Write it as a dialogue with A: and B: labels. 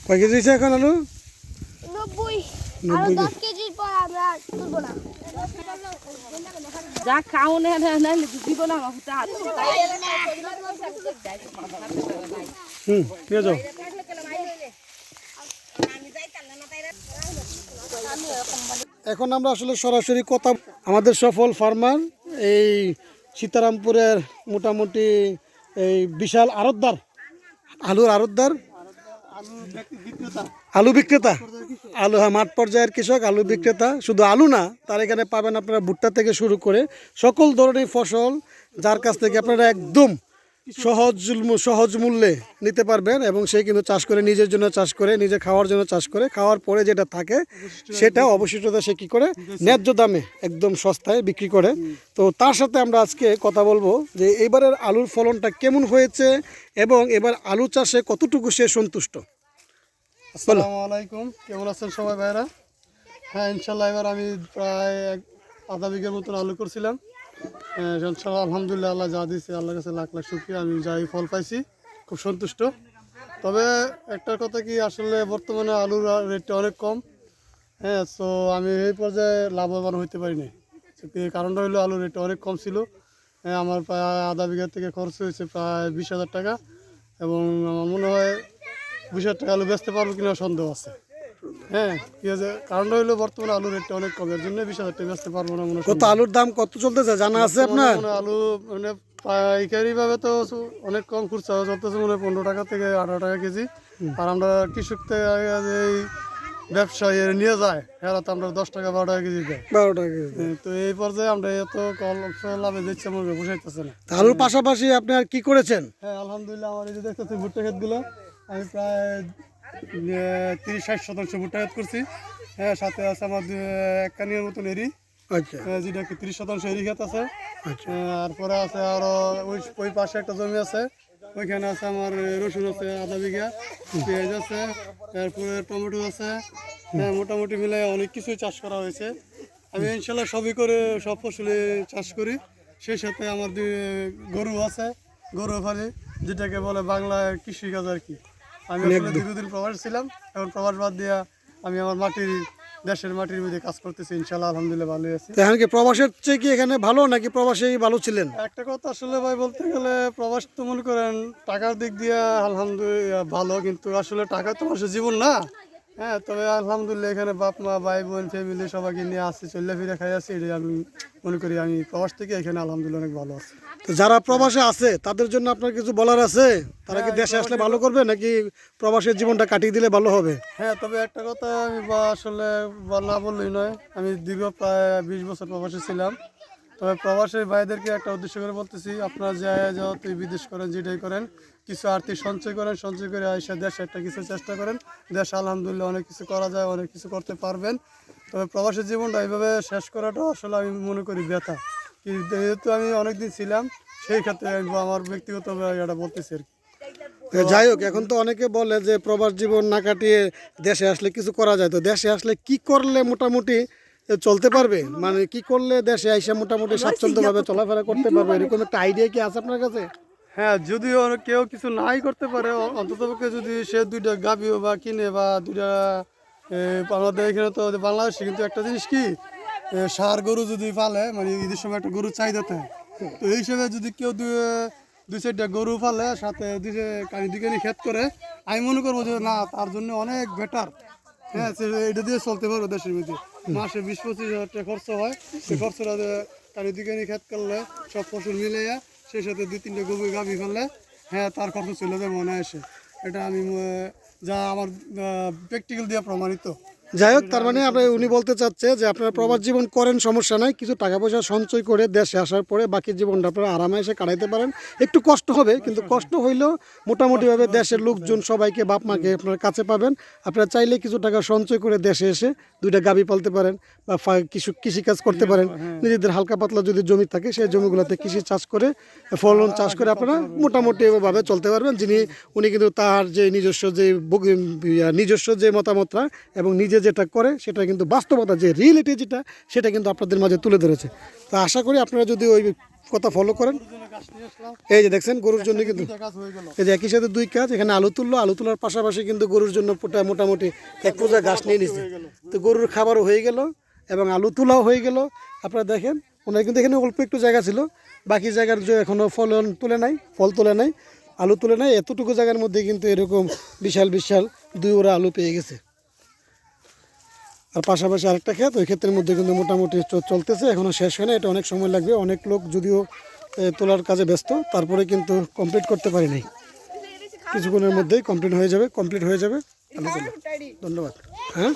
A: কয় কেজি হয়েছে এখন আলু?
B: 90 আর 10 কেজির পর আমরা তুলব না।
C: যা খাও না না দিব না হুটা
A: নিয়ে যাও। এখন আমরা আসলে সরাসরি কথা আমাদের সফল ফার্মার এই সীতারামপুরের মোটামুটি এই বিশাল আড়তদার, আলুর আড়তদার, আলু বিক্রেতা, আলু, হ্যাঁ, মাঠ পর্যায়ের কৃষক, আলু বিক্রেতা। শুধু আলু না, তার এখানে পাবেন আপনারা ভুট্টা থেকে শুরু করে সকল ধরনের ফসল, যার কাছ থেকে আপনারা একদম সহজ মূল্যে নিতে পারবেন। এবং সে কিন্তু চাষ করে, নিজের জন্য চাষ করে, নিজে খাওয়ার জন্য চাষ করে, খাওয়ার পরে যেটা থাকে সেটা অবশিষ্টতা সে কী করে ন্যায্য দামে একদম সস্তায় বিক্রি করে। তো তার সাথে আমরা আজকে কথা বলবো যে এবারের আলুর ফলনটা কেমন হয়েছে এবং এবার আলু চাষে কতটুকু সে সন্তুষ্ট।
D: আসসালামু আলাইকুম, কেমন আছেন সবাই ভাইরা? হ্যাঁ, ইনশাল্লাহ এবার আমি প্রায় আধা বিঘের মতন আলু করছিলাম। ইনশাল্লাহ আলহামদুলিল্লাহ, আল্লাহ যা দিয়েছে আল্লাহর কাছে লাখ লাখ শুকরিয়া। আমি যাই ফল পাইছি খুব সন্তুষ্ট। তবে একটা কথা কি, আসলে বর্তমানে আলুর রেটটা অনেক কম। হ্যাঁ, তো আমি এই পর্যায়ে লাভবান হইতে পারি নাই। কারণটা হলো আলুর রেটটা অনেক কম ছিল। হ্যাঁ, আমার প্রায় আধা বিঘা থেকে খরচ হয়েছে প্রায় 20,000 টাকা, এবং আমার মনে হয় 20,000 টাকা আলু বেচতে পারবো কিনা সন্দেহ আছে। হ্যাঁ, ঠিক আছে, কারণটা হলো বর্তমানে আলুর রেটটা অনেক কম, এর জন্য 20,000 টাকা বেচতে পারবো না মনে হয়।
A: কত আলুর দাম কত চলতেছে জানা আছে আপনার?
D: আলু মানে পাইকারি ভাবে তো অনেক কম, খুচরা চলতেছে মনে হয় 15 টাকা থেকে 18 টাকা কেজি। আর আমরা কৃষক থেকে এই ব্যবসায়ী নিয়ে যায়, এরা তো আমরা 10 টাকা 12 টাকা কেজি দেয়।
A: 12 টাকা কেজি।
D: তো এই পর্যায়ে আমরা এত লাভে দিচ্ছে মনে বসাইতেছে না।
A: আলুর পাশাপাশি আপনি আর কি করেছেন?
D: হ্যাঁ, আলহামদুলিল্লাহ, আমার এই যে দেখতেছি ভুট্টা ক্ষেতগুলো, আমি প্রায় 30-60 শতাংশ ভুট্টা ক্ষেত করছি। হ্যাঁ, সাথে আছে আমার 1 কানিয়ার মতন এরি,
A: আচ্ছা,
D: যেটা কি 30 শতাংশ এরি ক্ষেত আছে।
A: আচ্ছা।
D: তারপরে আছে আরো ওই পাশে একটা জমি আছে, ওইখানে আছে আমার রসুন আছে আধা বিঘা, পেঁয়াজ আছে, তারপরে টমেটো আছে। হ্যাঁ, মোটামুটি মিলে অনেক কিছুই চাষ করা হয়েছে। আমি ইনশাল্লাহ সবই করে সব ফসলে চাষ করি। সেই সাথে আমার গরু আছে, গরু ফালি, যেটাকে বলে বাংলায় কৃষিকাজ আর কি। আমি আসলে দীর্ঘদিন প্রবাস ছিলাম, এখন প্রবাস বাদ দিয়া আমি আমার দেশের মাটির মধ্যে কাজ করতেছি। ইনশাল্লাহ আলহামদুলিল্লাহ ভালোই আছি।
A: এখন কি প্রবাসের চেয়ে কি এখানে ভালো, নাকি প্রবাসেই ভালো ছিলেন?
D: একটা কথা আসলে ভাই বলতে গেলে, প্রবাস তো মনে করেন টাকার দিক দিয়ে আলহামদুলিল্লাহ ভালো, কিন্তু আসলে টাকা তো মানুষের জীবন না। হ্যাঁ, তবে আলহামদুলিল্লাহ এখানে বাপ মা ভাই বোন ফ্যামিলি সবাইকে নিয়ে আসছি, চলে ফিরে খাই আছি, এটাই আমি মনে করি। আমি প্রবাস থেকে এখানে আলহামদুলিল্লাহ অনেক ভালো আছি।
A: তো যারা প্রবাসে আছে তাদের জন্য আপনার কিছু বলার আছে? তারা কি দেশে আসলে ভালো করবে, নাকি প্রবাসের জীবনটা কাটিয়ে দিলে ভালো হবে?
D: হ্যাঁ, তবে একটা কথা আমি আসলে না বললেই নয়, আমি দীর্ঘ প্রায় 20 বছর প্রবাসে ছিলাম। তবে প্রবাসী ভাইদেরকে একটা উদ্দেশ্য করে বলতেছি, আপনারা যত বিদেশ করেন, যেটাই করেন, কিছু আর্থিক সঞ্চয় করেন, সঞ্চয় করে আইসা দেশে একটা কিছু চেষ্টা করেন। দেশে আলহামদুলিল্লাহ অনেক কিছু করা যায়, অনেক কিছু করতে পারবেন। তবে প্রবাসী জীবনটা এইভাবে শেষ করাটা আসলে আমি মনে করি ব্যথা। যেহেতু আমি অনেকদিন ছিলাম, সেই ক্ষেত্রে আমি আমার ব্যক্তিগতভাবে এটা বলতেছি আর কি।
A: যাই হোক, এখন তো অনেকে বলে যে প্রবাস জীবন না কাটিয়ে দেশে আসলে কিছু করা যায়। তো দেশে আসলে কি করলে মোটামুটি চলতে পারবে, মানে কি করলে দেশে আইসা মোটামুটি স্বাচ্ছন্দ্যভাবে চলাফেরা করতে পারবে, এরকম একটা আইডিয়া কি আছে আপনার কাছে?
D: হ্যাঁ, যদিও কেউ কিছু নাই করতে পারে, অন্ততপক্ষে যদি সে 2টা গাভিও বা কিনে, বা 2টা আমাদের এখানে তো বাংলাদেশে কিন্তু একটা জিনিস কি, ষাঁড় গরু যদি পালে, মানে ঈদের সময় একটা গরুর চাহিদা থাকে। তো এই হিসেবে যদি কেউ 2-4টা গরু পালে, সাথে 2 ক্ষেত করে, আমি মনে করবো যে না, তার জন্য অনেক বেটার। হ্যাঁ, এটা দিয়ে চলতে পারবে দেশের মধ্যে। মাসে 20-25 হাজার টাকা খরচ হয়, সেই খরচটা 2 ক্ষেত করলে সব ফসল মিলে, সেই সাথে 2-3টা গাভি ফেললে, হ্যাঁ, তার খরচ চলে যাবে অনায়াসে। এটা আমি যা আমার প্র্যাকটিক্যাল দিয়ে প্রমাণিত।
A: যাই হোক, তার মানে উনি বলতে চাচ্ছে যে আপনারা প্রবাস জীবন করেন, সমস্যা নাই, কিছু টাকা পয়সা সঞ্চয় করে দেশে আসার পরে বাকি জীবনটা আপনারা আরামে এসে কাটাইতে পারেন। একটু কষ্ট হবে, কিন্তু কষ্ট হইলেও মোটামুটিভাবে দেশের লোকজন সবাইকে, বাপ মাকে আপনার কাছে পাবেন। আপনারা চাইলে কিছু টাকা সঞ্চয় করে দেশে এসে 2টা গাভী পালতে পারেন, বা কৃষিকাজ করতে পারেন। নিজেদের হালকা পাতলা যদি জমি থাকে, সেই জমিগুলোতে কৃষি চাষ করে, ফলন চাষ করে আপনারা মোটামুটিভাবে চলতে পারবেন। উনি কিন্তু তার যে নিজস্ব যে মতামতটা এবং নিজের নিজে যেটা করে সেটা কিন্তু বাস্তবতা, যে রিয়েলিটি যেটা, সেটা কিন্তু আপনাদের মাঝে তুলে ধরেছে। তো আশা করি আপনারা যদি ওই কথা ফলো করেন।
D: গাছ নিয়ে আসলাম,
A: এই যে দেখছেন গরুর জন্য কিন্তু
D: দুইটা গাছ হয়ে গেল।
A: এই যে একই সাথে দুই কাজ, এখানে আলু তুললো, আলু তোলার পাশাপাশি কিন্তু গরুর জন্য মোটামুটি এক পূজা ঘাস নিয়ে নিচ্ছে। তো গরুর খাবারও হয়ে গেল এবং আলু তোলাও হয়ে গেল। আপনারা দেখেন ওনার কিন্তু এখানে অল্প একটু জায়গা ছিল, বাকি জায়গার যে এখনও ফল তুলে নাই, আলু তুলে নাই, এতটুকু জায়গার মধ্যে কিন্তু এরকম বিশাল বিশাল 2 ওরা আলু পেয়ে গেছে। আর পাশাপাশি আরেকটা ক্ষেত, ওই ক্ষেতের মধ্যে কিন্তু মোটামুটি চলতেছে, এখনও শেষ হয় না, এটা অনেক সময় লাগবে। অনেক লোক যদিও তোলার কাজে ব্যস্ত, তারপরে কিন্তু কমপ্লিট করতে পারি নাই। কিছুক্ষণের মধ্যেই কমপ্লিট হয়ে যাবে। ধন্যবাদ। হ্যাঁ।